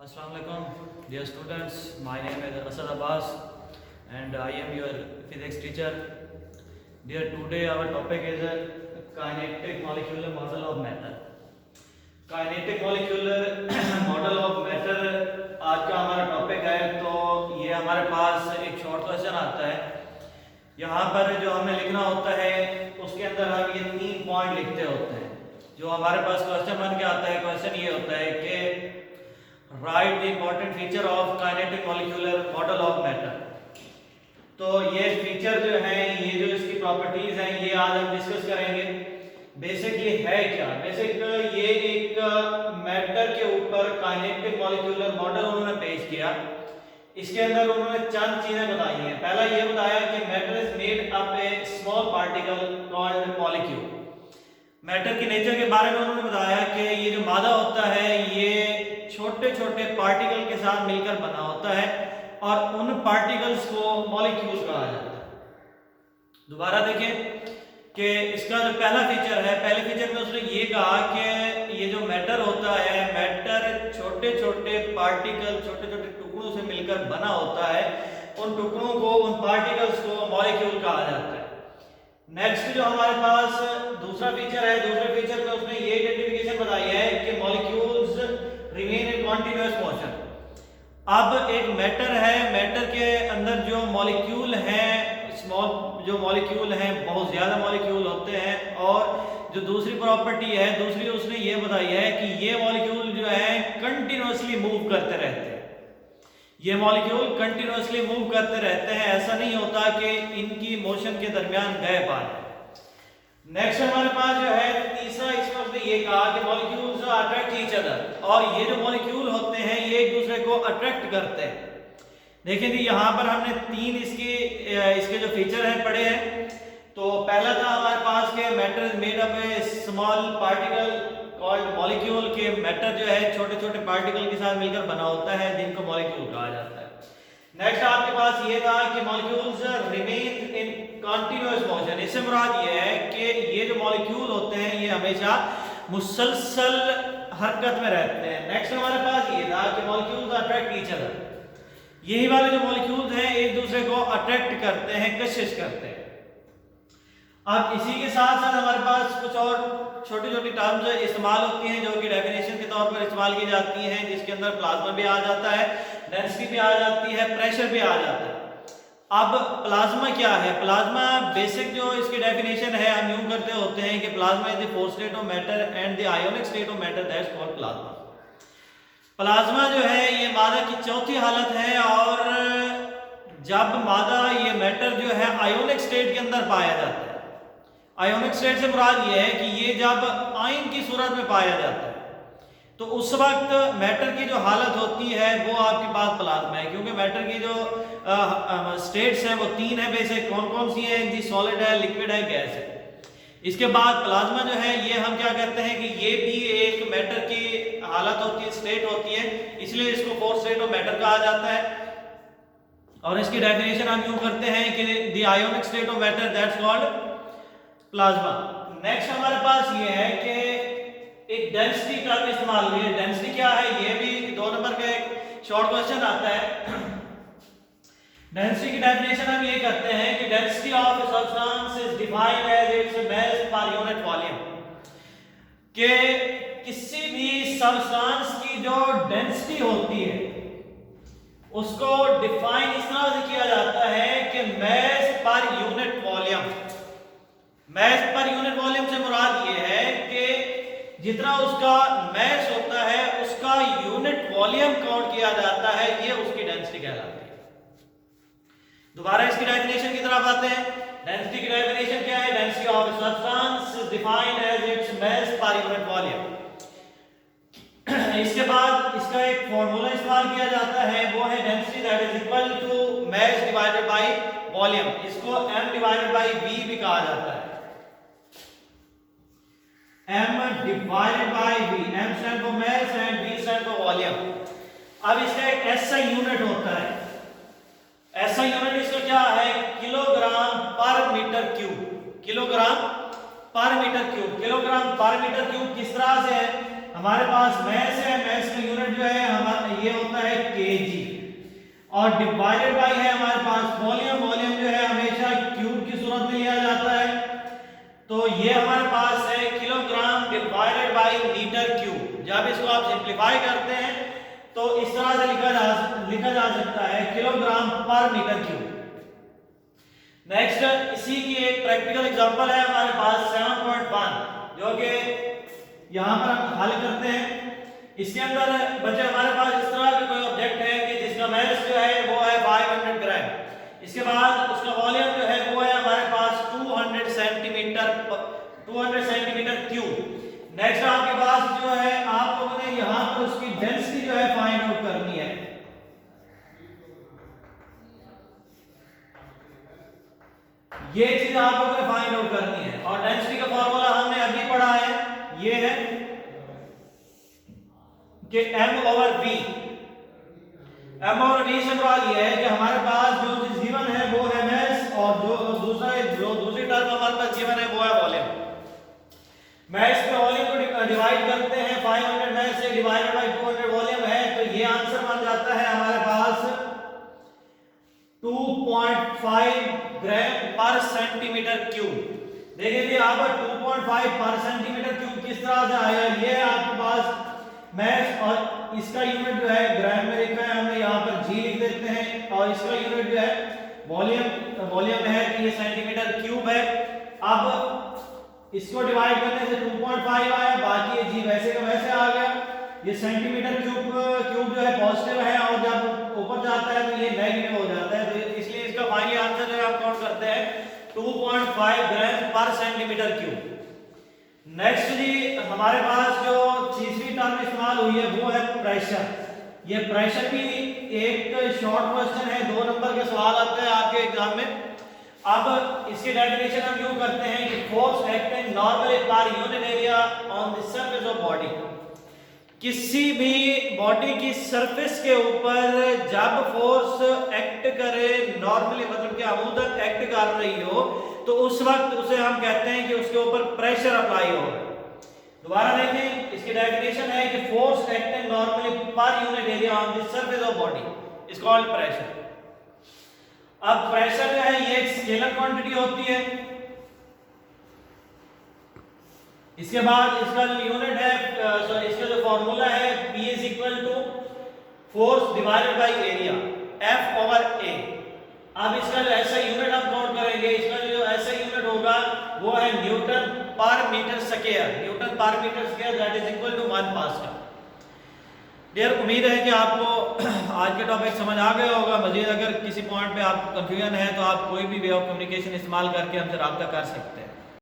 Assalamualaikum, dear students. My name is Asad Abbas and I am your physics teacher. Dear, today our topic is a kinetic molecular model of matter. Kinetic molecular model of matter आज का हमारा topic है। तो ये हमारे पास एक short question आता है। यहाँ पर जो हमें लिखना होता है उसके अंदर हम ये 3 पॉइंट लिखते होते हैं। जो हमारे पास क्वेश्चन बन के आता है, क्वेश्चन ये होता है कि right the important feature of kinetic molecular model of matter. तो ये फीचर जो है, ये जो इसकी प्रॉपर्टीज हैं, ये आज हम डिस्कस करेंगे। बेसिक ये है क्या? बेसिक ये एक मैटर के ऊपर काइनेटिक मॉलिक्यूलर मॉडल उन्होंने पेश किया। इसके अंदर उन्होंने चंद चीजें बताई हैं। पहला ये बताया कि matter is made up A small particle called molecule. Matter की नेचर के बारे में उन्होंने बताया कि ये जो मादा होता है ये छोटे छोटे पार्टिकल के साथ मिलकर बना होता है और उन पार्टिकल्स को मॉलिक्यूल कहा जाता है। दोबारा देखें कि इसका जो पहला फीचर है, पहले फीचर में उसने ये कहा कि ये जो मैटर होता है, मैटर छोटे छोटे पार्टिकल, छोटे छोटे टुकड़ों से मिलकर बना होता है। उन टुकड़ों को, उन पार्टिकल्स को मॉलिक्यूल कहा जाता है। नेक्स्ट जो हमारे पास दूसरा फीचर है, दूसरे फीचर में उसने ये आइडेंटिफिकेशन बताई है कि molecules remain in continuous motion. अब एक मैटर है, मैटर के अंदर जो मॉलिक्यूल हैं, स्मॉल जो मॉलिक्यूल हैं, बहुत ज्यादा मॉलिक्यूल होते हैं। और जो दूसरी प्रॉपर्टी है, दूसरी उसने ये बताई है कि ये मॉलिक्यूल जो है कंटिन्यूअसली मूव करते रहते हैं। ये मॉलिक्यूल कंटिन्यूअसली मूव करते रहते हैं, ऐसा नहीं होता कि इनकी मोशन के दरमियान गैप आ जाए। नेक्स्ट हमारे पास जो है तीसरा, इसमें उसने ये कहा कि मॉलिक्यूल्स अट्रैक्ट ईच अदर। और ये जो मॉलिक्यूल होते हैं ये एक दूसरे को अट्रैक्ट करते हैं। देखें जी, यहाँ पर हमने 3 इसके जो फीचर हैं पढ़े हैं। तो पहला था हमारे पास के matter is made up A small particle called molecule, के मैटर जो है छोटे छोटे पार्टिकल के साथ मिलकर बना होता है जिनको मॉलिक्यूल कहा जाता है। नेक्स्ट आपके पास ये था कि molecules remain in continuous motion. इससे मुराद ये है कि ये जो मॉलिक्यूल होते हैं ये हमेशा मुसलसल हरकत में रहते हैं। नेक्स्ट हमारे पास ये था कि मॉलिक्यूल्स अट्रैक्ट ईच अदर। यही वाले जो मॉलिक्यूल्स हैं एक दूसरे को अट्रैक्ट करते हैं, कशिश करते हैं। अब इसी के साथ साथ हमारे पास कुछ और छोटी छोटी टर्म्स इस्तेमाल होती हैं जो कि डेफिनेशन के तौर पर इस्तेमाल की जाती हैं, जिसके अंदर प्लाज्मा भी आ जाता है, डेंसिटी भी आ जाती है, प्रेशर भी आ जाता है। अब प्लाज्मा क्या है? प्लाज्मा बेसिक जो इसकी डेफिनेशन है, हम यूं करते होते हैं कि plasma is the fourth state of matter and the ionic state of matter, that's called plasma. Plasma जो है ये मादा की चौथी हालत है। और जब मादा ये मैटर जो है आयोनिक स्टेट के अंदर पाया जाता है, आयोनिक स्टेट से मुराद ये है कि ये जब आयन की सूरत में पाया जाता है तो उस वक्त मैटर की जो हालत होती है वो आपके पास प्लाज्मा है। क्योंकि मैटर की जो स्टेट्स हैं वो 3 है बेसिक। कौन कौन सी है? सॉलिड है, लिक्विड है, गैस है। इसके बाद प्लाज्मा जो है ये हम क्या करते हैं कि ये भी एक मैटर की हालत होती है, स्टेट होती है, इसलिए इसको फोर्थ स्टेट ऑफ मैटर कहा जाता है। और इसकी डेफिनेशन हम यूं करते हैं कि the ionic state of matter, that's called plasma. Next हमारे पास ये है कि एक डेंसिटी टर्म इस्तेमाल हुई है। डेंसिटी क्या है? ये भी 2 नंबर का एक शॉर्ट क्वेश्चन आता है। डेंसिटी की डेफिनेशन हम ये करते हैं कि density of a substance is defined as its mass per unit volume. कि किसी भी सब्सटेंस की जो डेंसिटी होती है उसको डिफाइन इस तरह से किया जाता है कि मास पर यूनिट वॉल्यूम। मास पर यूनिट वॉल्यूम से मुराद ये है कि जितना उसका मास होता है उसका यूनिट वॉल्यूम काउंट किया जाता है, ये उसकी डेंसिटी कहलाती है। दोबारा इसकी डेफिनेशन की तरफ आते हैं। डेंसिटी की डेफिनेशन क्या है? Density of a substance is defined as its mass per unit volume. इसके बाद इसका एक फार्मूला इस्तेमाल किया जाता है, वो है density that is equal to mass divided by volume. इसको m डिवाइडेड बाय v भी कहा जाता है। m divided by v, m stand for mass and v stand for volume. अब इसका एक SI यूनिट होता है। SI यूनिट इसका क्या है? किलोग्राम पर मीटर क्यूब। किलोग्राम पर मीटर क्यूब। किलोग्राम पर मीटर क्यूब किस तरह से है? हमारे पास मैस है, मैस का यूनिट जो है हमारा ये और डिवाइडेड बाय है हमारे पास वॉल्यूम। वॉल्यूम जो है हमेशा क्यूब की सूरत में लिया जाता है, तो ये हमारे पास है kilogram divided by metre cube. जब इसको आप सिंप्लीफाई करते हैं तो इस तरह से लिखा जा सकता है किलोग्राम पर मीटर क्यूब। नेक्स्ट इसी की एक प्रैक्टिकल एग्जांपल है हमारे पास 7.1, जो कि यहां पर हम हल करते हैं। इसके अंदर बच्चे हमारे पास इस तरह का कोई ऑब्जेक्ट है कि जिसका मास जो है वो है 500 ग्राम। इसके बाद उसका वॉल्यूम जो है वो है हमारे पास 200 सेंटीमीटर क्यूब। नेक्स्ट आपके पास जो है आप लोगों ने यहां पर उसकी डेंसिटी जो है फाइंड आउट करनी है। ये चीज आप लोगों ने फाइंड आउट करनी है, और डेंसिटी का फार्मूला हमने अभी पढ़ा है, ये है कि m/v। m/v से मुराद ये है कि हमारे पास जो चीज गिवन है वो है मास, और जो दूसरी टर्म हमारे पास गिवन है वो है वॉल्यूम। मास पे वॉल्यूम को डिवाइड करते हैं, 500 मास से डिवाइडेड बाय 200 वॉल्यूम है, तो ये आंसर बन जाता है हमारे पास 2.5 ग्राम पर सेंटीमीटर क्यूब। देखिए जी यहाँ पर 2.5 पर सेंटीमीटर क्यूब किस तरह से आया, ये है आपके पास मास, और इसका यूनिट जो है ग्राम में लिखा है हमने, यहाँ पर जी लिख देते हैं, और इसका यूनिट जो है वॉल्यूम है कि ये सेंटीमीटर क्यूब है। अब इसको डिवाइड करने से 2.5 आया, बाकी ये जी वैसे का वैसे आ गया। ये सेंटीमीटर क्यूब जो है पॉजिटिव है, और जब ऊपर जाता है तो ये नेगेटिव हो जाता है, तो इसलिए इसका फाइनल आंसर जो है हम काउंट करते हैं 2.5 ग्राम पर सेंटीमीटर क्यूब। नेक्स्ट जी हमारे पास जो तीसरी टर्म इस्तेमाल हुई है वो है प्रेशर। ये प्रेशर की एक शॉर्ट क्वेश्चन है, 2 नंबर के सवाल आते हैं आपके एग्जाम में। अब इसकी डेफिनेशन हम यूं करते हैं कि force acting normally per unit area on the surface of body. किसी भी बॉडी की सरफेस के ऊपर जब फोर्स एक्ट करे, नॉर्मली मतलब कि अमूमन एक्ट कर रही हो, तो उस वक्त उसे हम कहते हैं कि उसके ऊपर प्रेशर अप्लाई हो। दोबारा देखें, इसकी डेफिनेशन है कि force acting normally per unit area on the surface of body is called pressure. अब प्रेशर जो है ये एक स्केलर क्वांटिटी होती है। इसके बाद इसका जो यूनिट है, इसका जो फॉर्मूला है P is equal to force divided by area, F/A। अब इसका जो ऐसा यूनिट हम काउंट करेंगे, इसका जो ऐसा यूनिट होगा वो है newton per metre square. Newton per metre square that is equal to 1 pascal. Dear, उम्मीद है कि आपको आज के टॉपिक समझ आ गया होगा। मजीद अगर किसी पॉइंट पे आपको कंफ्यूजन है तो आप कोई भी वे ऑफ कम्युनिकेशन इस्तेमाल करके हमसे रब्ता कर सकते हैं।